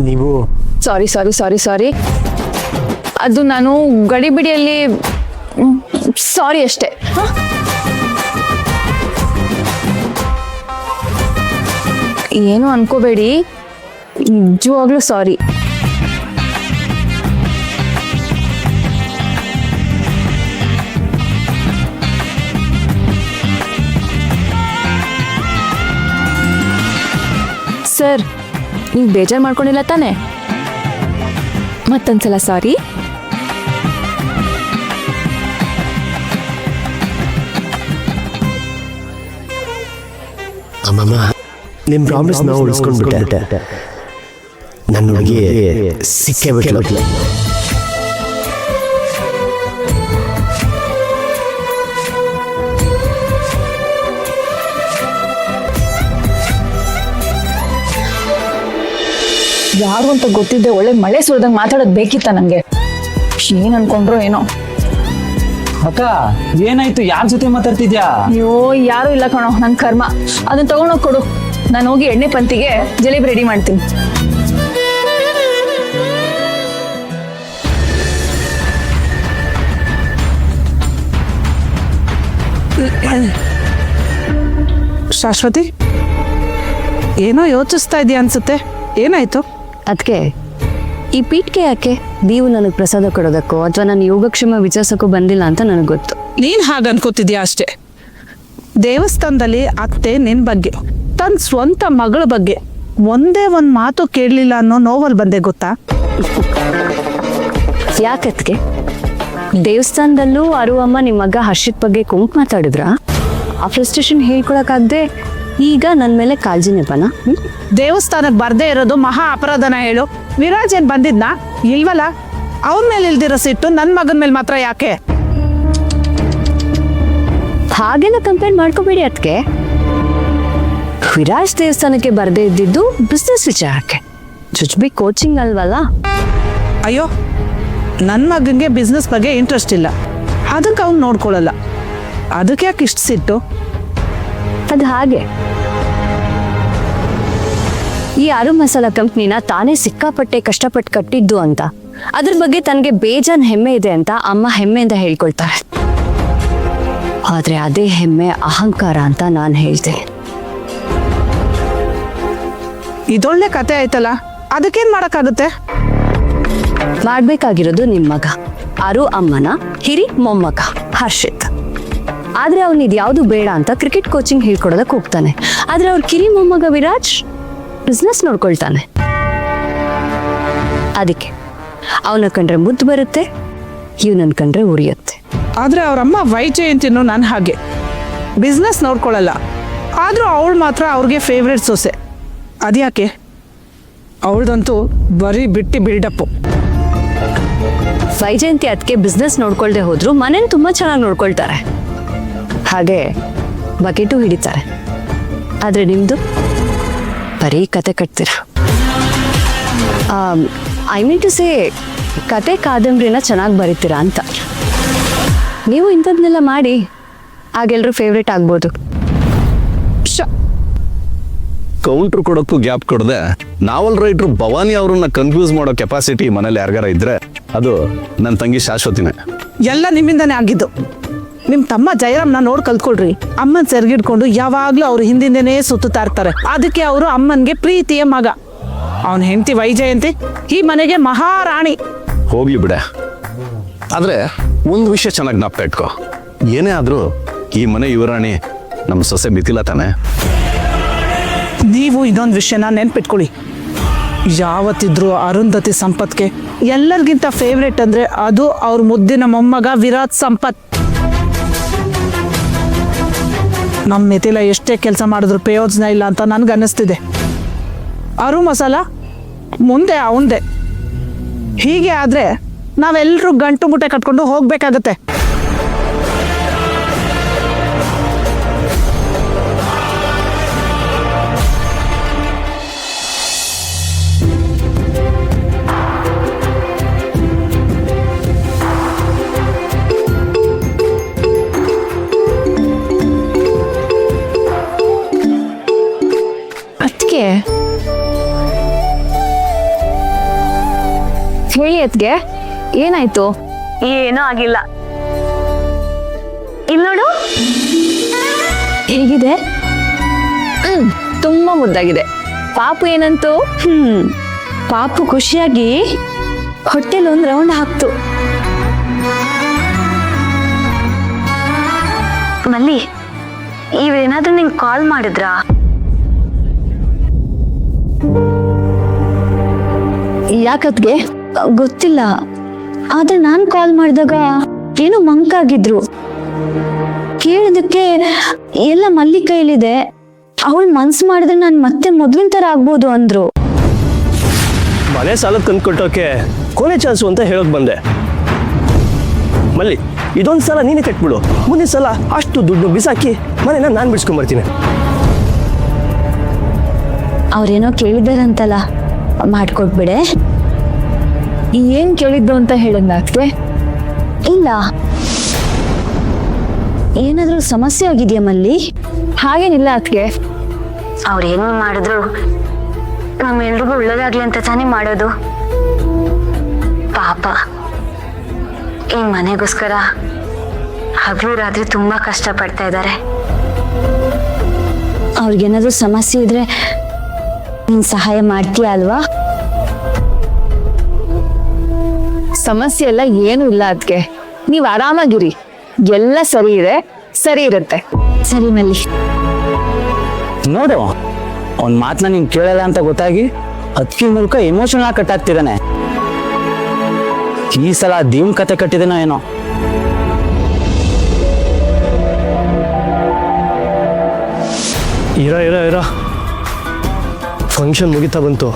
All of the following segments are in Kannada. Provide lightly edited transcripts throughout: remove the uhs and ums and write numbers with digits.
ನೀವು ಸಾರಿ ಸಾರಿ ಸಾರಿ ಸಾರಿ, ಅದು ನಾನು ಗಡಿಬಿಡಿಯಲ್ಲಿ ಸಾರಿ ಅಷ್ಟೇ. ಏನು ಅನ್ಕೋಬೇಡಿ, ನಿಜವಾಗ್ಲೂ ಸಾರಿ. ಸರ್, ನೀವು ಬೇಜಾರು ಮಾಡ್ಕೊಂಡಿಲ್ಲ ತಾನೆ? ಮತ್ತೊಂದ್ಸಲ ಸಾರಿ. ಅಮ್ಮಮ್ಮ, ನಿಮ್ಮ ಪ್ರಾಮಿಸ್ ನಾವು ಉಳಿಸ್ಕೊಂಡ್ಬಿಟ್ಟೆ. ನನ್ನ ಹುಡುಗಿ ಸಿಕ್ಕೇ ಬಿಟ್ಲು. ಯಾರು ಅಂತ ಗೊತ್ತಿದ್ದೆ ಒಳ್ಳೆ ಮಳೆ ಸುರಿದಂಗೆ ಮಾತಾಡೋದು ಬೇಕಿತ್ತ ನಂಗೆ. ಏನ್ ಅನ್ಕೊಂಡ್ರು ಏನೋ. ಅಕ್ಕ ಏನಾಯ್ತು? ಯಾರ ಜೊತೆ ಮಾತಾಡ್ತಿದ್ಯಾ? ಅಯ್ಯೋ, ಯಾರು ಇಲ್ಲ ಕಣೋ, ನನ್ ಕರ್ಮ. ಅದನ್ನ ತಗೊಂಡೋಗಿ ಕೊಡು, ನಾನು ಹೋಗಿ ಎಣ್ಣೆ ಪಂತಿಗೆ ಜಲೇಬಿ ರೆಡಿ ಮಾಡ್ತೀನಿ. ಶಾಶ್ವತಿ, ಏನೋ ಯೋಚಿಸ್ತಾ ಇದೆಯಾ ಅನ್ಸುತ್ತೆ. ಏನಾಯ್ತು? ಅದಕ್ಕೆ ಈ ಪೀಠಕ್ಕೆ ಯಾಕೆ ನೀವು ನನಗೆ ಪ್ರಸಾದ ಕೊಡೋದಕ್ಕೋ ಅಥವಾ ನಾನು ಯೋಗಕ್ಷೇಮ ವಿಚಾರಿಸೋಕ್ಕೋ ಬಂದಿಲ್ಲ ಅಂತ ನನಗೆ ಗೊತ್ತು. ನೀನ್ ಹಾಗೆ ಅನ್ಕೋತಿದ್ಯಾ ಅಷ್ಟೇ. ದೇವಸ್ಥಾನದಲ್ಲಿ ಅತ್ತೆ ನಿನ್ ಬಗ್ಗೆ, ತನ್ನ ಸ್ವಂತ ಮಗಳ ಬಗ್ಗೆ ಒಂದೇ ಒಂದು ಮಾತು ಕೇಳಲಿಲ್ಲ ಅನ್ನೋ ನೋವಲ್ಲಿ ಬಂದೆ, ಗೊತ್ತಾ? ಯಾಕತ್ಗೆ ದೇವಸ್ಥಾನದಲ್ಲೂ ಅಮ್ಮ ನಿಮ್ಮ ಮಗ ಹರ್ಷಿತ್ ಬಗ್ಗೆ ಕೊಂಕ್ ಮಾತಾಡಿದ್ರ? ಆ ಫ್ರಸ್ಟ್ರೇಷನ್ ಹೇಳ್ಕೊಳಕ್ಕಾಗದೆ ಈಗ ನನ್ನ ಮೇಲೆ ಕಾಳಜಿ ನೆಪನ? ದೇವಸ್ಥಾನಕ್ಕೆ ಬರ್ದೇ ಇರೋದು ಮಹಾ ಅಪರಾಧನ ಹೇಳು. ವಿರಾಜ್ ಏನ್ ಬಂದಿದ್ನಾ? ಇಲ್ವಲ್ಲ. ಅವನ ಮೇಲೆ ಇಲ್ದಿರೋ ಸಿಟ್ಟು ನನ್ನ ಮಗನ ಮೇಲೆ ಮಾತ್ರ ಯಾಕೆ? ಹಾಗೆಲ್ಲ ಕಂಪೇರ್ ಮಾಡ್ಕೋಬೇಡಿ ಅದಕ್ಕೆ. ವಿರಾಜ್ ದೇವಸ್ಥಾನಕ್ಕೆ ಬರ್ದೇ ಇದ್ದಿದ್ದು ಬಿಸ್ನೆಸ್ ವಿಚಾರಕ್ಕೆ, ಜುಜ್ಬಿ ಕೋಚಿಂಗ್ ಅಲ್ವಲ್ಲ. ಅಯ್ಯೋ, ನನ್ನ ಮಗನಿಗೆ ಬಿಸ್ನೆಸ್ ಬಗ್ಗೆ ಇಂಟ್ರೆಸ್ಟ್ ಇಲ್ಲ, ಅದಕ್ಕೆ ಅವ್ನು ನೋಡ್ಕೊಳ್ಳಲ್ಲ. ಅದಕ್ಕೆ ಯಾಕೆ ಇಷ್ಟು ಸಿಟ್ಟು? ಅದು ಹಾಗೆ, ಈ ಆರು ಮಸಾಲ ಕಂಪ್ನಿನ ತಾನೇ ಸಿಕ್ಕಾಪಟ್ಟೆ ಕಷ್ಟಪಟ್ಟು ಕಟ್ಟಿದ್ದು ಅಂತ, ಅದ್ರ ಬಗ್ಗೆ ತನಗೆ ಬೇಜಾನ್ ಹೆಮ್ಮೆ ಇದೆ ಅಂತ ಅಮ್ಮ ಹೆಮ್ಮೆಯಿಂದ ಹೇಳ್ಕೊಳ್ತಾರೆ. ಆದ್ರೆ ಅದೇ ಹೆಮ್ಮೆ ಅಹಂಕಾರ ಅಂತ ನಾನು ಹೇಳ್ದೆ. ಇದೊಳ್ಳೆ ಕತೆ ಆಯ್ತಲ್ಲ, ಅದಕ್ಕೇನ್ ಮಾಡಕ್ಕಾಗುತ್ತೆ? ಮಾಡ್ಬೇಕಾಗಿರೋದು ನಿಮ್ ಮಗ ಆರು ಅಮ್ಮನ ಹಿರಿ ಮೊಮ್ಮಗ ಹರ್ಷಿತ್. ಆದ್ರೆ ಅವ್ನು ಇದ್ಯಾವುದು ಬೇಡ ಅಂತ ಕ್ರಿಕೆಟ್ ಕೋಚಿಂಗ್ ಹೇಳ್ಕೊಡೋದಕ್ಕೆ ಹೋಗ್ತಾನೆ. ಆದ್ರೆ ಅವ್ರ ಕಿರಿ ಮೊಮ್ಮಗ ವಿರಾಜ್ ಬಿಸ್ನೆಸ್ ನೋಡ್ಕೊಳ್ತಾನೆ. ಅದಕ್ಕೆ ಅವನ ಕಂಡ್ರೆ ಮುದ್ದು ಬರುತ್ತೆ, ಇವನನ್ ಕಂಡ್ರೆ ಉರಿಯುತ್ತೆ. ಆದ್ರೆ ಅವ್ರಮ್ಮ ವೈಜಯಂತಿನೂ ನಾನು ಹಾಗೆ ಬಿಸ್ನೆಸ್ ನೋಡ್ಕೊಳ್ಳಲ್ಲ. ಆದ್ರೂ ಅವಳು ಮಾತ್ರ ಅವ್ರಿಗೆ ಫೇವ್ರೇಟ್ ಸೊಸೆ. ಅದ್ಯಾಕೆ? ಅವಳದಂತೂ ಬರೀ ಬಿಟ್ಟಿ ಬಿಲ್ಡಪ್ಪು. ವೈಜಯಂತಿ ಅದಕ್ಕೆ ಬಿಸ್ನೆಸ್ ನೋಡ್ಕೊಳ್ದೆ ಹೋದ್ರು ಮನೇನ ತುಂಬಾ ಚೆನ್ನಾಗಿ ನೋಡ್ಕೊಳ್ತಾರೆ, ಹಾಗೆ ಬಕೆಟು ಹಿಡಿತಾರೆ. ಆದ್ರೆ ನಿಮ್ದು ಬರೀ ಕತೆ ಕಟ್ತೀರ. ಐ ಮೀನ್ ಟು ಸೇ, ಕತೆ ಕಾದಂಬರಿನ ಚೆನ್ನಾಗಿ ಬರೀತೀರಾ ಅಂತ. ನೀವು ಇಂಥದ್ನೆಲ್ಲ ಮಾಡಿ ಆಗೆಲ್ಲರೂ ಫೇವ್ರೇಟ್ ಆಗ್ಬೋದು. ಕೌಂಟ್ರ್ ಕೊಡೋಕ್ಕೂ ಗ್ಯಾಪ್ ಕೊಡದೆ ನಾವಲ್ ರೈಟ್ರು ಭವಾನಿ ಅವ್ರನ್ನ ಕನ್ಫ್ಯೂಸ್ ಮಾಡೋ ಕೆಪಾಸಿಟಿ ಮನೇಲಿ ಯಾರಿಗಾರ ಇದ್ರೆ ಅದು ನನ್ನ ತಂಗಿ ಶಾಶ್ವತಿನೇ. ಎಲ್ಲ ನಿಮ್ಮಿಂದಾನೇ ಆಗಿದ್ದು. ನಿಮ್ಮ ತಮ್ಮ ಜಯರಾಮ್ನ ನೋಡ್ ಕಲ್ತ್ಕೊಳ್ರಿ. ಅಮ್ಮನ್ ಸೆರ್ಗಿಡ್ಕೊಂಡು ಯಾವಾಗ್ಲೂ ಅವ್ರು ಹಿಂದಿಂದೇನೆ ಸುತ್ತುತ್ತಾ ಇರ್ತಾರೆ. ಅದಕ್ಕೆ ಅವರು ಅಮ್ಮನ್ಗೆ ಪ್ರೀತಿಯ ಮಗ. ಅವನ ಹೆಂಡತಿ ವೈಜಯಂತಿ ಈ ಮನೆಗೆ ಮಹಾರಾಣಿ. ಹೋಗ್ಲಿ ಬಿಡೆ. ಆದ್ರೆ ಒಂದು ವಿಷಯ ಚೆನ್ನಾಗಿ ಜ್ಞಾಪಕ ಇಟ್ಕೋ, ಏನೇ ಆದ್ರೂ ಈ ಮನೆ ಯುವರಾಣಿ ನಮ್ಮ ಸೊಸೆ ಮಿಥಿಲಾ ತಾನೆ. ನೀವು ಇದೊಂದು ವಿಷಯನ ನೆನ್ಪಿಟ್ಕೊಳ್ಳಿ, ಯಾವತ್ತಿದ್ರು ಅರುಂಧತಿ ಸಂಪತ್ಗೆ ಎಲ್ಲರಿಗಿಂತ ಫೇವ್ರೇಟ್ ಅಂದ್ರೆ ಅದು ಅವ್ರ ಮುದ್ದಿನ ಮೊಮ್ಮಗ ವಿರಾಟ್ ಸಂಪತ್. ನಮ್ಮ ಮಿಥಿಲಾ ಎಷ್ಟೇ ಕೆಲಸ ಮಾಡಿದ್ರು ಪ್ರಯೋಜನ ಇಲ್ಲ ಅಂತ ನನ್ಗೆ ಅನ್ನಿಸ್ತಿದೆ. ಅರು ಮಸಾಲ ಮುಂದೆ ಅವಂದೆ. ಹೀಗೆ ಆದ್ರೆ ನಾವೆಲ್ಲರೂ ಗಂಟು ಮುಟ್ಟೆ ಕಟ್ಕೊಂಡು ಹೋಗ್ಬೇಕಾಗತ್ತೆ. ಹೇಳಿ ಅದ್ಗೆ ಏನಾಯ್ತು? ಏನೂ ಆಗಿಲ್ಲ. ಇಲ್ಲಿ ನೋಡು ಹೇಗಿದೆ? ತುಂಬಾ ಮುದ್ದಾಗಿದೆ. ಪಾಪು ಏನಂತು? ಪಾಪು ಖುಷಿಯಾಗಿ ಹೊಟ್ಟೆಲ್ ಒಂದ್ ರೌಂಡ್ ಹಾಕ್ತು. ಮಲ್ಲಿ, ಇವೇನಾದ್ರೂ ನಿಂಗೆ ಕಾಲ್ ಮಾಡಿದ್ರಾ? ಯಾಕದ್ಗೆ? ಗೊತ್ತಿಲ್ಲ, ಆದ್ರೆ ನಾನ್ ಕಾಲ್ ಮಾಡಿದಾಗ ಏನೋ ಮಂಕಾಗಿದ್ರು. ಕೇಳಿದಕ್ಕೆ ಎಲ್ಲ ಮಲ್ಲಿ ಕೈಲಿದೆ, ಅವಳು ಮನ್ಸು ಮಾಡಿದ್ರೆ ನಾನು ಮತ್ತೆ ಮೊದ್ಲಿನ ತರ ಆಗ್ಬೋದು ಅಂದ್ರು. ಮನೆ ಸಾಲದ ಕಂತು ಕಟ್ಟೋಕೆ ಕೊನೆ ಚಾನ್ಸು ಅಂತ ಹೇಳೋಕೆ ಬಂದೆ. ಮಲ್ಲಿ, ಇದೊಂದು ಸಲ ನೀನೇ ಕಟ್ಬಿಡು. ಮುಂದಿನ ಸಲ ಅಷ್ಟು ದುಡ್ಡು ಬಿಸಾಕಿ ಮನೆನ ನಾನು ಬಿಡ್ಸ್ಕೊಂಬರ್ತೀನಿ. ಅವ್ರೇನೋ ಕೇಳಿದಾರಂತಲ್ಲ, ಮಾಡ್ಕೊಟ್ಬಿಡೆ. ಏನ್ ಕೇಳಿದ್ದು ಅಂತ ಹೇಳಿದ್ನ ಅದ್ಗೆ? ಇಲ್ಲ, ಏನಾದ್ರೂ ಸಮಸ್ಯೆ ಆಗಿದ್ಯಾ ಮಲ್ಲಿ? ಹಾಗೇನಿಲ್ಲ ಅದ್ಗೆ. ಅವ್ರೇನು ಮಾಡಿದ್ರು ನಮ್ಮೆಲ್ರಿಗೂ ಒಳ್ಳೇದಾಗ್ಲಿ ಅಂತ ತಾನೇ ಮಾಡೋದು. ಪಾಪ ಈ ಮನೆಗೋಸ್ಕರ ಹಗಲು ರಾತ್ರಿ ತುಂಬಾ ಕಷ್ಟ ಪಡ್ತಾ ಇದ್ದಾರೆ. ಅವ್ರಿಗೇನಾದ್ರೂ ಸಮಸ್ಯೆ ಇದ್ರೆ ನೀನ್ ಸಹಾಯ ಮಾಡ್ತೀಯ ಅಲ್ವಾ? ಸಮಸ್ಯೆ ಎಲ್ಲ ಏನು ಇಲ್ಲ ಅದ್ಗೆ. ನೀವ್ ಆರಾಮಾಗಿರಿ, ಎಲ್ಲ ಸರಿ ಇರುತ್ತೆ. ಸರಿ ಮಲ್ಲಿ. ನೋಡು, ಅವ್ನ ಮಾತನ್ನ ನೀನ್ ಕೇಳಲ್ಲ ಅಂತ ಗೊತ್ತಾಗಿ ಅದಕ್ಕೆ ಮೂಲಕ ಎಮೋಷನಲ್ ಆಗಿ ಕಟ್ಟಾಗ್ತಿದ್ದಾನೆ. ಈ ಸಲ ದೀಮ್ ಕತೆ ಕಟ್ಟಿದನೋ ಏನೋ. ಇರೋ ಫಂಕ್ಷನ್ ಮುಗಿತಾ ಬಂತು.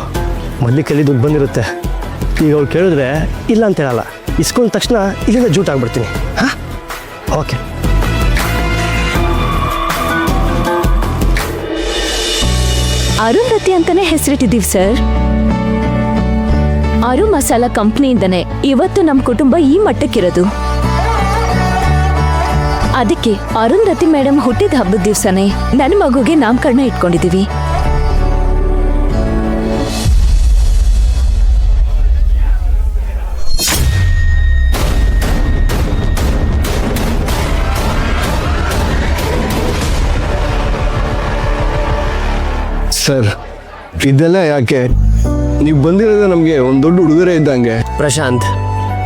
ಮಲ್ಲಿ ಕೈಲಿ ದುಡ್ಡು ಬಂದಿರುತ್ತೆ. ಈಗ ಅವ್ರು ಕೇಳಿದ್ರೆ ಇಲ್ಲ ಅಂತ ಹೇಳಲ್ಲ. ಇಸ್ಕೊಂಡ ತಕ್ಷಣ ಇಲ್ಲಿಂದ ಜೂಟ್ ಆಗ್ಬಿಡ್ತೀನಿ. ಹಾಂ, ಓಕೆ. ಅರುಂಧತಿ ಅಂತಾನೆ ಹೆಸರಿಟ್ಟಿದ್ದೀವಿ ಸರ್. ಅರು ಮಸಾಲಾ ಕಂಪ್ನಿಯಿಂದನೇ ಇವತ್ತು ನಮ್ಮ ಕುಟುಂಬ ಈ ಮಟ್ಟಕ್ಕಿರೋದು. ಅದಕ್ಕೆ ಅರುಂಧತಿ ಮೇಡಮ್ ಹುಟ್ಟಿದ ಹಬ್ಬದ ದಿವ್ಸನೇ ನನ್ನ ಮಗುಗೆ ನಾಮಕರಣ ಇಟ್ಕೊಂಡಿದೀವಿ. ಸರ್, ಇದೆಲ್ಲ ಯಾಕೆ? ನೀವು ಬಂದಿರೋದು ನಮಗೆ ಒಂದು ದೊಡ್ಡ ಉಡುಗೊರೆ ಇದ್ದಂಗೆ. ಪ್ರಶಾಂತ್,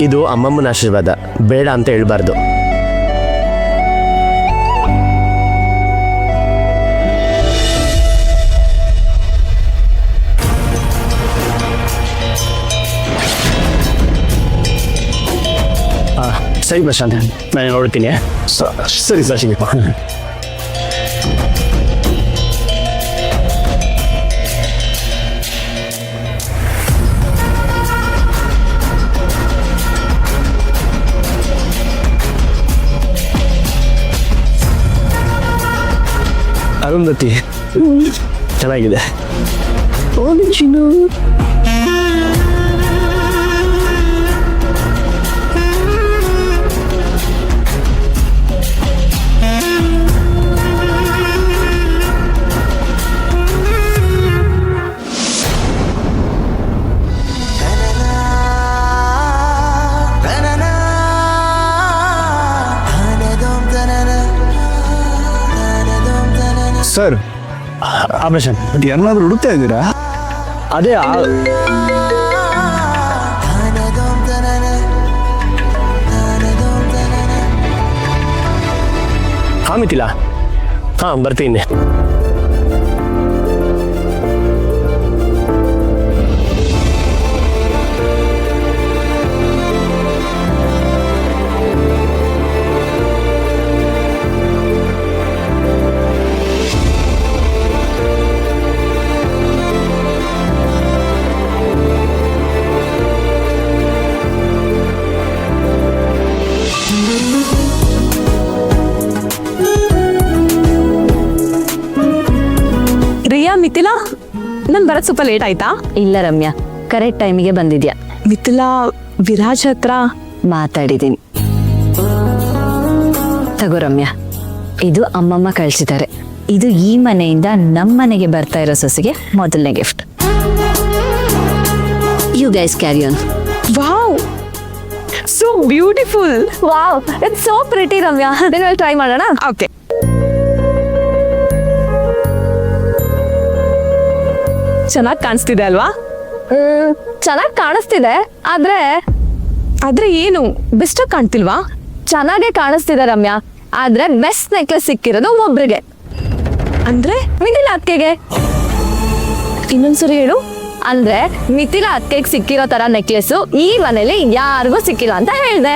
ಇದು ಅಮ್ಮಮ್ಮನ ಆಶೀರ್ವಾದ, ಬೇಡ ಅಂತ ಹೇಳ್ಬಾರ್ದು. ಸರಿ ಪ್ರಶಾಂತ್, ನಾನು ನೋಡ್ತೀನಿ. ಸರಿ ಸರ್, ಸಿಗಪ್ಪ. ಅರುಂಧತಿ ಚೆನ್ನಾಗಿದೆ. ಸರ್, ಆಪರೇಷನ್ ಏನಾದ್ರು ಹುಡುಕ್ತಾ ಇದ್ದೀರಾ? ಅದೇ ಮಿತಿಲ್ಲ. ಹಾಂ, ಬರ್ತೀನಿ. ಮಿಥಿಲಾ, ನನ್ ಬರೋದು ಸ್ವಲ್ಪ ಲೇಟ್ ಆಯ್ತಾ? ಇಲ್ಲ ರಮ್ಯಾ, ಕರೆಕ್ಟ್ ಟೈಮಿಗೆ ಬಂದಿದ್ಯಾ. ಮಿಥಿಲಾ, ವಿರಾಜ್ ಹತ್ರ ಮಾತಾಡಿದ್ದೀನಿ. ತಗೋ ರಮ್ಯಾ, ಇದು ಅಮ್ಮಮ್ಮ ಕಳಿಸಿದ್ದಾರೆ. ಇದು ಈ ಮನೆಯಿಂದ ನಮ್ಮ ಮನೆಗೆ ಬರ್ತಾ ಇರೋ ಸೊಸೆಗೆ ಮೊದಲನೇ gift. You guys carry on. Wow, so beautiful. Wow, it's so pretty Ramya. Try ಮಾಡೋಣ. ಓಕೆ, ಚೆನ್ನಾಗಿ ಕಾಣಿಸ್ತಿದೆ ಅಲ್ವಾ? ಚೆನ್ನಾಗಿ ಕಾಣಿಸ್ತಿದೆ, ಆದ್ರೆ ಏನು ಬೆಸ್ಟಾಗಿ ಕಾಣ್ತಿಲ್ವಾ? ಚೆನ್ನಾಗೇ ಕಾಣಿಸ್ತಿದೆ ರಮ್ಯಾ. ಆದ್ರೆ ಬೆಸ್ಟ್ ನೆಕ್ಲೆಸ್ ಸಿಕ್ಕಿರೋದು ಒಬ್ರಿಗೆ, ಅಂದ್ರೆ ಮಿಥಿಲಾ ಅತ್ಕೆಗೆ. ಇನ್ನೊಂದ್ಸರಿ ಹೇಳು. ಅಂದ್ರೆ ಮಿಥಿಲಾ ಅತ್ಕೆಗೆ ಸಿಕ್ಕಿರೋ ತರ ನೆಕ್ಲೆಸ್ ಈ ಮನೇಲಿ ಯಾರಿಗೂ ಸಿಕ್ಕಿಲ್ಲ ಅಂತ ಹೇಳ್ದೆ.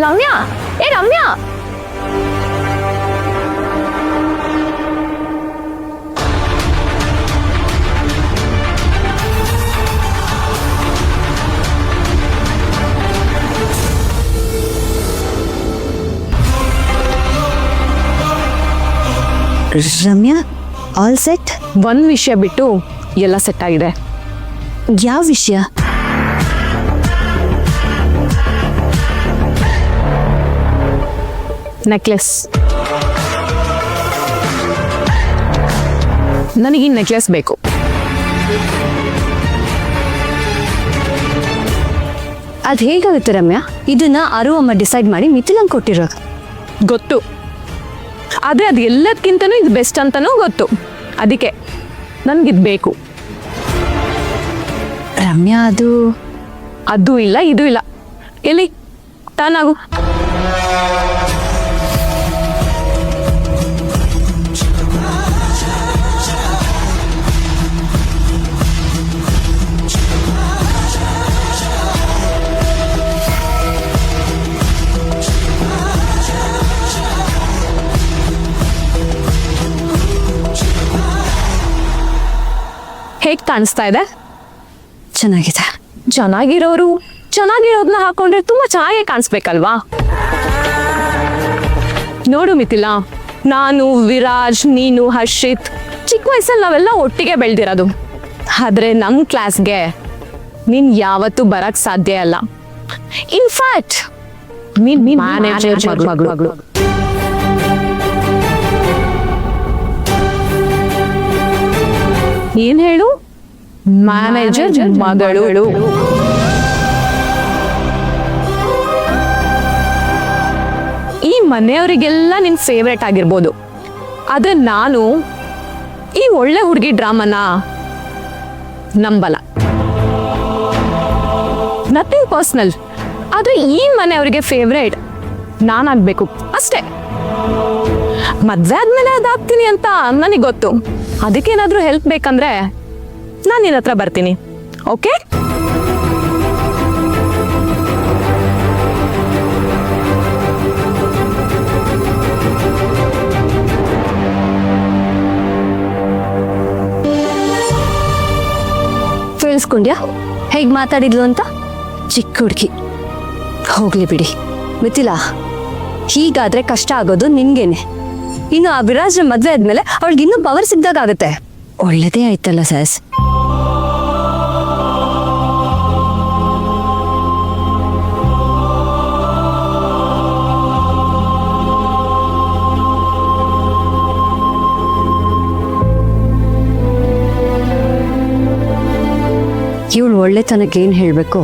Ramya, Ramya, Ramya, all set? ಒಂದ್ ವಿಷಯ ಬಿಟ್ಟು ಎಲ್ಲ ಸೆಟ್ ಆಗಿದೆ. ಯಾವ ವಿಷಯ? ನೆಕ್ಲೆಸ್. ನನಗೆ ಈ ನೆಕ್ಲೆಸ್ ಬೇಕು. ಅದ್ ಹೇಗಾಗುತ್ತೆ ರಮ್ಯಾ? ಇದನ್ನ ಅರು ಅಮ್ಮ ಡಿಸೈಡ್ ಮಾಡಿ ಮಿಥಿಲಂಗ್ ಕೊಟ್ಟಿರೋದು. ಗೊತ್ತು, ಆದ್ರೆ ಅದು ಎಲ್ಲದಕ್ಕಿಂತನೂ ಇದು ಬೆಸ್ಟ್ ಅಂತಾನೂ ಗೊತ್ತು. ಅದಕ್ಕೆ ನನ್ಗಿದ್ ಬೇಕು. ರಮ್ಯಾ, ಅದು ಇಲ್ಲ, ಇದು ಇಲ್ಲ. ಎಲ್ಲಿ ಟರ್ನ್ ಆಗು. ಹೇಗ್ ಕಾಣಿಸ್ತಾ ಇದೆ? ಚೆನ್ನಾಗಿದೆ. ಚೆನ್ನಾಗಿರೋರು ಚೆನ್ನಾಗಿರೋದನ್ನ ಹಾಕೊಂಡ್ರೆ ತುಂಬಾ ಚೆನ್ನಾಗಿ ಕಾಣಿಸ್ಬೇಕಲ್ವಾ? ನೋಡು ಮಿಥಿಲಾ, ನಾನು, ವಿರಾಜ್, ನೀನು, ಹರ್ಷಿತ್ ಚಿಕ್ಕ ವಯಸ್ಸಲ್ಲಿ ನಾವೆಲ್ಲ ಒಟ್ಟಿಗೆ ಬೆಳೆದಿರೋದು. ಆದ್ರೆ ನಮ್ಮ ಕ್ಲಾಸ್ಗೆ ನೀನ್ ಯಾವತ್ತೂ ಬರಕ್ ಸಾಧ್ಯ ಅಲ್ಲ. ಇನ್ಫ್ಯಾಕ್ಟ್ ನೀನ್ ಮ್ಯಾನೇಜರ್ ಮಗಳು. ಏನ್ ಹೇಳು? ಮ್ಯಾನೇಜರ್ ಮಗಳು. ಈ ಮನೆಯವರಿಗೆಲ್ಲ ನಿನ್ ಫೇವ್ರೇಟ್ ಆಗಿರ್ಬೋದು, ಆದ್ರೆ ನಾನು ಈ ಒಳ್ಳೆ ಹುಡುಗಿ ಡ್ರಾಮನ ನಂಬಲ್ಲ. ನಥಿಂಗ್ ಪರ್ಸನಲ್, ಆದ್ರೆ ಈ ಮನೆಯವರಿಗೆ ಫೇವ್ರೇಟ್ ನಾನಾಗ್ಬೇಕು ಅಷ್ಟೇ. ಮದ್ವೆ ಆದ್ಮೇಲೆ ಅದಾಗ್ತೀನಿ ಅಂತ ನನಗೆ ಗೊತ್ತು. ಅದಕ್ಕೇನಾದ್ರೂ ಹೆಲ್ಪ್ ಬೇಕಂದ್ರೆ ನಾನು ನಿನ್ನ ಹತ್ರ ಬರ್ತೀನಿ. ಓಕೆ? ಕೇಳಿಸ್ಕೊಂಡ್ಯಾ ಹೇಗ್ ಮಾತಾಡಿದ್ಲು ಅಂತ? ಚಿಕ್ಕ ಹುಡುಗಿ, ಹೋಗ್ಲಿ ಬಿಡಿ. ಮಿಥಿಲಾ, ಹೀಗಾದ್ರೆ ಕಷ್ಟ ಆಗೋದು ನಿನ್ಗೇನೆ. ಇನ್ನು ಆ ವಿರಾಜ್ ಮದ್ವೆ ಆದ್ಮೇಲೆ ಅವಳಿಗೆ ಇನ್ನೂ ಪವರ್ ಸಿಗ್ದಾಗತ್ತೆ. ಒಳ್ಳೇದೇ ಆಯ್ತಲ್ಲ ಸಸ್. ಇವಳು ಒಳ್ಳೆತನಕ್ಕೆ ಏನ್ ಹೇಳ್ಬೇಕು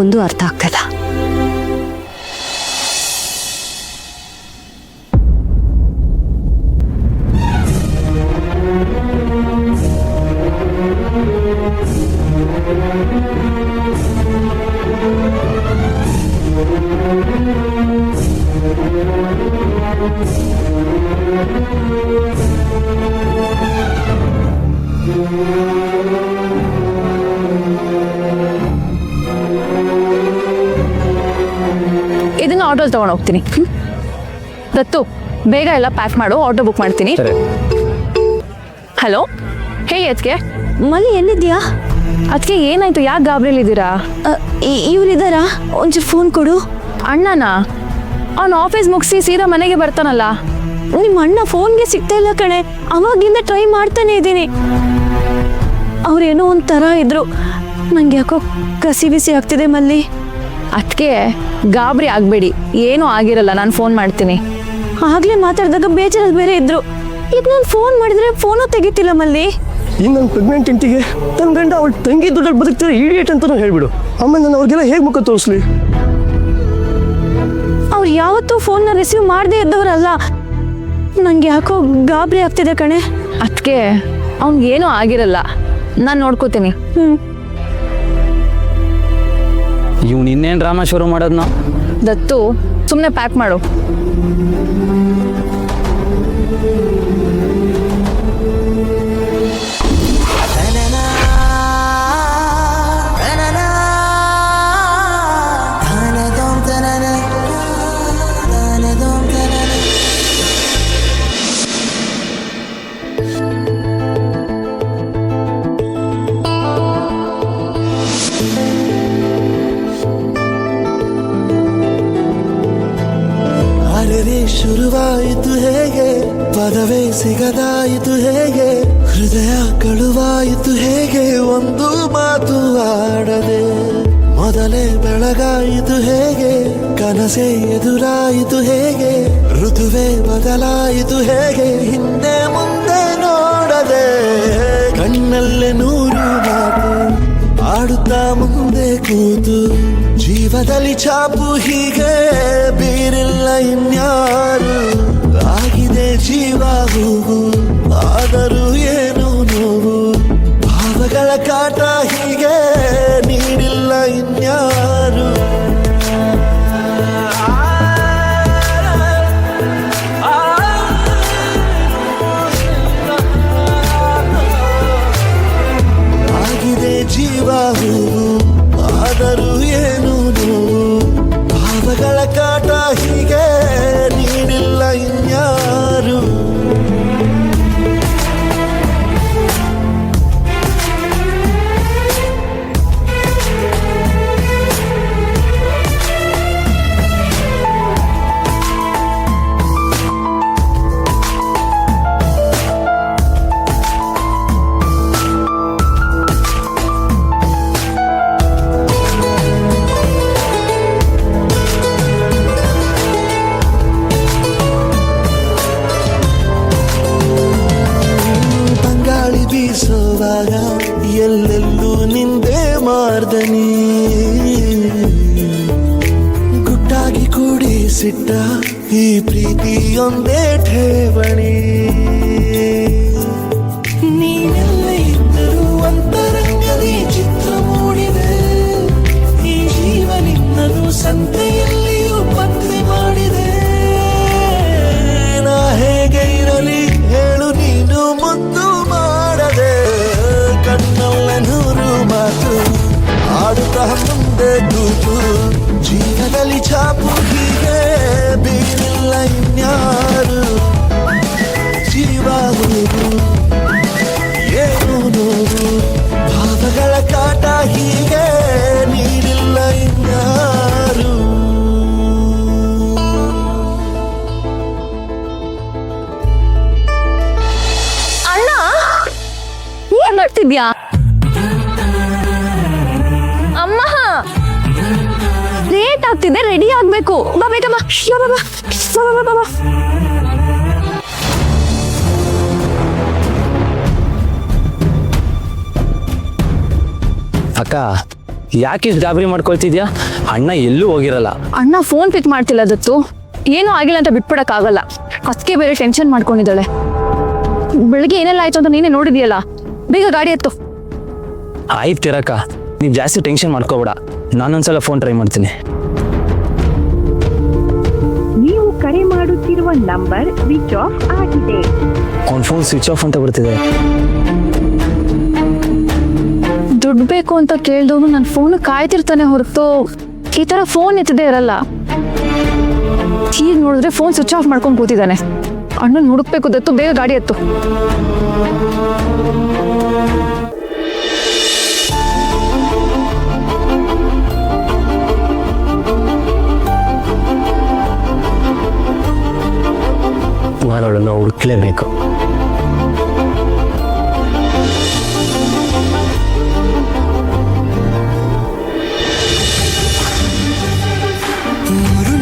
ಒಂದು ಅರ್ಥ ಆಗ್ತದ. ಇದನ್ನ ಆಟೋಲ್ ತಗೊಂಡು ಹೋಗ್ತೀನಿ. ದತ್ತು, ಬೇಗ ಎಲ್ಲ ಪ್ಯಾಕ್ ಮಾಡು, ಆಟೋ ಬುಕ್ ಮಾಡ್ತೀನಿ. ಹಲೋ, ಹೇ ಅದಕ್ಕೆ ಮಲ್ಲಿ ಎಲ್ಲಿದ್ಯಾ? ಅದಕ್ಕೆ ಏನಾಯ್ತು? ಯಾಕೆ ಗಾಬರಿಲಿದ್ದೀರಾ? ಇವ್ರಿದಾರಾ? ಒಂಚೂರು ಫೋನ್ ಕೊಡು. ಅಣ್ಣನಾ? ಅವ್ನು ಆಫೀಸ್ ಮುಗಿಸಿ ಸೀದಾ ಮನೆಗೆ ಬರ್ತಾನಲ್ಲ. ನಿಮ್ಮ ಅಣ್ಣ ಫೋನ್ಗೆ ಸಿಗ್ತಾ ಇಲ್ಲ ಕಣೆ. ಅವಾಗಿಂದ ಟ್ರೈ ಮಾಡ್ತಾನೆ ಇದ್ದೀನಿ. ಅವ್ರೇನೋ ಒಂಥರ ಇದ್ರು. ನಂಗೆ ಯಾಕೋ ಕಸಿ ಬಿಸಿ ಆಗ್ತಿದೆ ಮಲ್ಲಿ. ಅದಕ್ಕೆ ಗಾಬರಿ ಆಗಬೇಡಿ, ಏನೂ ಆಗಿರಲ್ಲ. ನಾನು ಫೋನ್ ಮಾಡ್ತೀನಿ. ಆಗ್ಲೇ ಮಾತಾಡಿದಾಗ ಬೇಜಾರಲ್ಲಿ ಬೇರೆ ಇದ್ರು. ಈಗ ನಾನು ಫೋನ್ ಮಾಡಿದ್ರೆ ಫೋನು ತೆಗಿತಿಲ್ಲ ಮಲ್ಲಿ. ಇನ್ನು ನನ್ನ ಪ್ರೆಗ್ನೆಂಟ್ ಹೆಂಡತಿಗೆ ನನ್ನ ಗಂಡ ಅವಳು ತಂಗಿ ದುಡ್ಡಲ್ಲಿ ಬದುಕ್ತಾರೆ ಇಡಿಯೇಟ್ ಅಂತಲೂ ಹೇಳ್ಬಿಡು. ಆಮೇಲೆ ನಾನು ಅವ್ರಿಗೆಲ್ಲ ಹೇಗೆ ಮುಖ ತೋರಿಸ್ಲಿ? ಅವ್ರು ಯಾವತ್ತೂ ಫೋನ್ನ ರಿಸೀವ್ ಮಾಡದೇ ಇದ್ದವರಲ್ಲ. ನಂಗೆ ಯಾಕೋ ಗಾಬರಿ ಆಗ್ತಿದೆ ಕಣೆ. ಅದಕ್ಕೆ ಅವ್ನಿಗೇನೂ ಆಗಿರಲ್ಲ, ನಾನು ನೋಡ್ಕೋತೀನಿ. ಇವ್ನು ಇನ್ನೇನು ಡ್ರಾಮಾ ಶುರು ಮಾಡೋದ್ನ? ದತ್ತು, ಸುಮ್ಮನೆ ಪ್ಯಾಕ್ ಮಾಡು. ಅರೆ ಶುರುವಾಯಿತು ಹೇಗೆ, ಪದವೇ ಸಿಗದಾಯಿತು ಹೇಗೆ, ಹೃದಯ ಕಳುವಾಯಿತು ಹೇಗೆ, ಒಂದು ಮಾತು ಆಡದೆ. ಮೊದಲೇ ಬೆಳಗಾಯಿತು ಹೇಗೆ, ಕನಸೇ ಎದುರಾಯಿತು ಹೇಗೆ, ಋತುವೇ ಬದಲಾಯಿತು ಹೇಗೆ, ಹಿಂದೆ ಮುಂದೆ ನೋಡದೆ. ಕಣ್ಣಲ್ಲೇ ನೂರು ಮಾತು ಆಡುತ್ತಾ ಮುಂದೆ ಕೂತು, ಜೀವದಲ್ಲಿ ಛಾಪು ಹೀಗೆ ಬೀರಿಲ್ಲ ಇನ್ಯಾರು. ಆಗಿದೆ ಜೀವ ಹೂವು, ಆದರೂ ಏನು ನೋವು, ಭಾವಗಳ ಕಾಟ ಹೀಗೆ ನೀಡಿಲ್ಲ ಇನ್ಯಾರು. ಆಗಿದೆ ಜೀವ ಹೂವು, ಆದರೂ ಏನು ನೋವು, ಭಾವಗಳ ಕಾಟ ಹೀಗೆ ನೀಡಿಲ್ಲ ಇನ್ಯಾರು. ಬೀಸೋವಾಗ ಎಲ್ಲೆಲ್ಲೂ ನಿಂದೆ ಮಾರ್ದನಿ, ಗುಟ್ಟಾಗಿ ಕೂಡಿಸಿಟ್ಟ ಈ ಪ್ರೀತಿಯೊಂದೇ ಠೇವಣಿ. ನೀನೆಲ್ಲ ಇದ್ದರೂ ಅಂತರಂಗದಿ ಚಿತ್ರ ಮೂಡಿದೆ, ಈ ಜೀವ ನಿನ್ನನು ಸಂತೆಯಲ್ಲಿಯೂ ಪತ್ತೆ ಮಾಡಿದೆ. ನಾ ಹೇಗೆ ಇರಲಿ ಹೇಳು ನೀನು ಮುದ್ದು ಮಾಡದೆ, ಕಣ್ಣಲ್ಲ ನೂರು ಮಾತು ಆಡುತ್ತಾ ಮುಂದೆ ಕೂತು, ಜೀವನದಲ್ಲಿ ಛಾಪು ಹೀಗೆ ಬೀರಿಲ್ಲ ಇನ್ಯಾರು. ಜೀವ ಹೂವು, ಏನು ನೋವು, ಭಾವಗಳ ಕಾಟ ಹೀಗೆ ನೀಡಿಲ್ಲ ಇನ್ಯಾರು. ಏನ್ ಮಾಡ್ತಿದ್ಯಾ? ಅಮ್ಮ, ಲೇಟ್ ಆಗ್ತಿದೆ, ರೆಡಿ ಆಗ್ಬೇಕು. ಬಾ ಬೇಗ ಬಾ. ಬಾ ಬಾ ಬಾ ಬಾ ಬಾ. ಅಕ್ಕ, ಯಾಕೆ ಇಷ್ಟು ಗಾಬರಿ ಮಾಡ್ಕೊಳ್ತಿದ್ಯಾ? ಅಣ್ಣ ಎಲ್ಲೂ ಹೋಗಿರಲ್ಲ. ಅಣ್ಣ ಫೋನ್ ಪಿಕ್ ಮಾಡ್ತಿಲ್ಲ ದತ್ತು. ಏನೂ ಆಗಿಲ್ಲ ಅಂತ ಬಿಟ್ಬಿಡಕ್ಕಾಗಲ್ಲ. ಅದಕ್ಕೆ ಬೇರೆ ಟೆನ್ಷನ್ ಮಾಡ್ಕೊಂಡಿದ್ದಾಳೆ. ಬೆಳಗ್ಗೆ ಏನೆಲ್ಲ ಆಯ್ತು ಅಂತ ನೀನೇ ನೋಡಿದ್ಯಲ್ಲ. ಬೇಗ ಗಾಡಿ ಎತ್ತು. ಆಯ್ತಿರಕ್ಕ, ನೀವು ಜಾಸ್ತಿ ಟೆನ್ಷನ್ ಮಾಡ್ಕೋಬೇಡ. ನಾನೊಂದ್ಸಲ ಫೋನ್ ಟ್ರೈ ಮಾಡ್ತೀನಿ. ನೀವು ಕರೆ ಮಾಡುತ್ತಿರುವ ನಂಬರ್ ಸ್ವಿಚ್ ಆಫ್ ಆಗಿದೆ. ಅವ್ನ ಫೋನ್ ಸ್ವಿಚ್ ಆಫ್ ಅಂತ ಬರ್ತಿದೆ. ದುಡ್ಡು ಬೇಕು ಅಂತ ಕೇಳ್ದವನು ನನ್ನ ಫೋನ್ ಕಾಯ್ತಿರ್ತಾನೆ ಹೊರತು ಈ ಥರ ಫೋನ್ ಎತ್ತದೇ ಇರಲ್ಲ. ಈಗ ನೋಡಿದ್ರೆ ಫೋನ್ ಸ್ವಿಚ್ ಆಫ್ ಮಾಡ್ಕೊಂಡು ಕೂತಿದ್ದಾನೆ. ಅಣ್ಣನ ಹುಡುಕ್ಬೇಕು ದತ್ತು, ಬೇಗ ಗಾಡಿ ಎತ್ತು. ಅವಳನ್ನು ಹುಡುಕ್ಲೇಬೇಕು.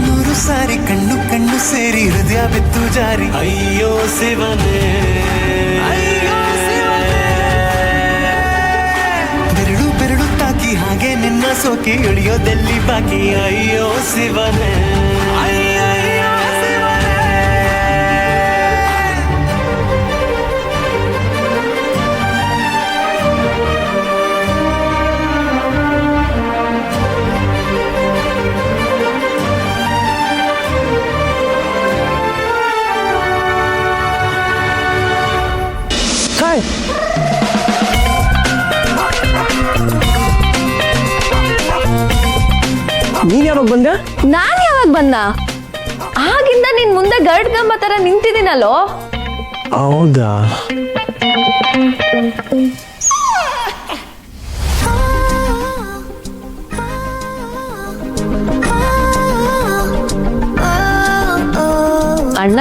ನೂರು ಸಾರಿ ಕಣ್ಣು ಕಣ್ಣು ಸೇರಿ ಹೃದಯ ಬಿತ್ತು ಜಾರಿ ಅಯ್ಯೋ ಶಿವನೇ ಬೆರಳು ಬೆರಳು ತಾಕಿ ಹಾಗೆ ನಿನ್ನ ಸೋಕಿ ಇಳಿಯೋದೆಲ್ಲಿ ಬಾಕಿ ಅಯ್ಯೋ ಶಿವನೇ ಹಾಯ್ ನೀನ್ ಯಾವಾಗ ಬಂದೆ? ನಾನ್ ಯಾವಾಗ ಬಂದ? ಆಗಿಂದ ನಿನ್ ಮುಂದೆ ಗರ್ಡ್ ಗಂಬ ತರ ನಿಂತಿದ್ದೀನಲ್ಲೋ. ಹೌದಾ? ಅಣ್ಣ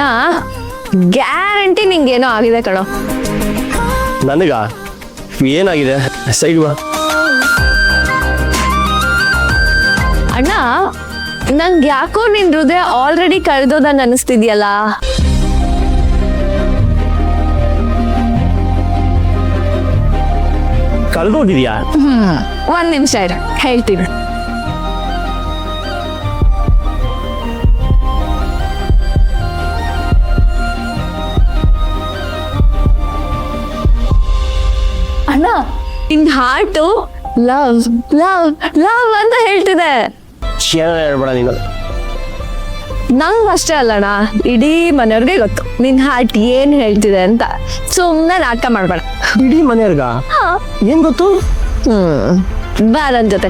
ಗ್ಯಾರಂಟಿ ನಿಂಗೇನೋ ಆಗಿದೆ ಕಣೋ. ನನಗ ಏನಾಗಿದೆ? ಸೈಡ್ ಬಾ. ಅಣ್ಣ ನಂಗೆ ಯಾಕೋ ನಿನ್ ಹೃದಯ ಆಲ್ರೆಡಿ ಕಳೆದೋದಂಗ ಅನಿಸ್ತಿದ್ಯಲ್ಲ. ಕಳ್ದೋಗಿದ್ಯಾ? ಒಂದ್ ನಿಮಿಷ ಇರು, ಹೇಳ್ತೀನಿ. ಅಣ್ಣ ನಿನ್ ಹಾರ್ಟು ಲವ್ ಲವ್ ಲವ್ ಅಂತ ಹೇಳ್ತಿದೆ. ಹೇಳ್ಬೇಡ ನೀನು. ನಂಗ್ ಅಷ್ಟೇ ಅಲ್ಲಣ್ಣ, ಇಡೀ ಮನೆಯವ್ರಿಗೆ ಗೊತ್ತು ನಿನ್ ಹಾರ್ಟ್ ಏನ್ ಹೇಳ್ತಿದೆ ಅಂತ. ಸುಮ್ನೆ ನಾಟಕ ಮಾಡ್ಬೇಡ. ಇಡೀ ಮನೆಯವ್ರಿಗ ಏನ್ ಗೊತ್ತು? ಬಾ ನನ್ ಜೊತೆ.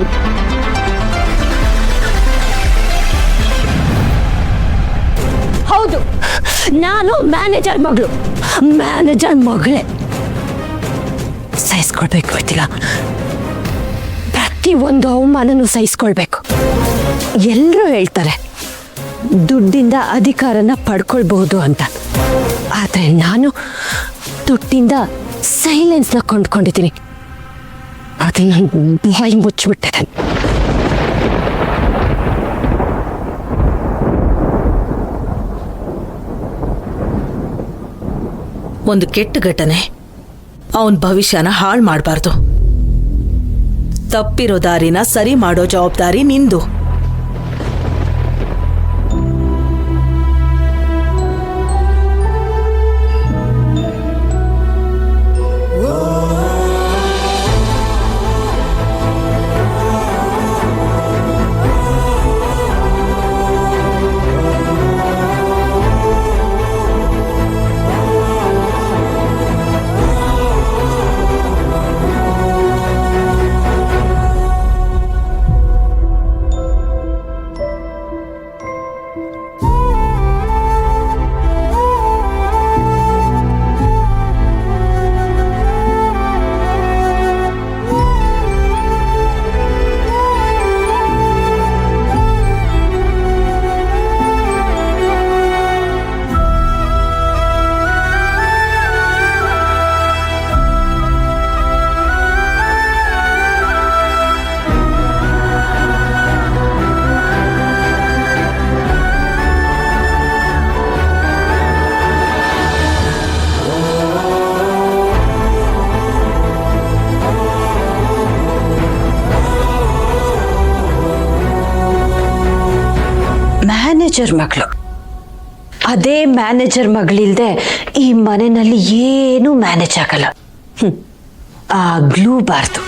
ಹೌದು, ನಾನು ಮ್ಯಾನೇಜರ್ ಮಗಳು. ಮ್ಯಾನೇಜರ್ ಮಗಳೇ ಸಹಿಸ್ಕೊಳ್ಬೇಕು. ಗೊತ್ತಿಲ್ಲ, ಪ್ರತಿ ಒಂದು ಅವಮಾನನೂ ಸಹಿಸ್ಕೊಳ್ಬೇಕು. ಎಲ್ಲರೂ ಹೇಳ್ತಾರೆ ದುಡ್ಡಿಂದ ಅಧಿಕಾರನ ಪಡ್ಕೊಳ್ಬಹುದು ಅಂತ, ಆದರೆ ನಾನು ದುಡ್ಡಿಂದ ಸೈಲೆನ್ಸ್ನ ಕೊಂಡ್ಕೊಂಡಿದ್ದೀನಿ. ಅದನ್ನ ಬಾಯಿ ಮುಚ್ಚಿಬಿಟ್ಟೆ. ಒಂದು ಕೆಟ್ಟ ಘಟನೆ ಅವನ ಭವಿಷ್ಯನ ಹಾಳು ಮಾಡಬಾರ್ದು. ತಪ್ಪಿರೋ ದಾರಿನ ಸರಿ ಮಾಡೋ ಜವಾಬ್ದಾರಿ ನಿಂದು. ಮ್ಯಾನೇಜರ್ ಮಗಳು, ಅದೇ ಮ್ಯಾನೇಜರ್ ಮಗಳಿಲ್ದೆ ಈ ಮನೆಯಲ್ಲಿ ಏನೂ ಮ್ಯಾನೇಜ್ ಆಗಲ್ಲ. ಆಗ್ಲೂಬಾರ್ದು.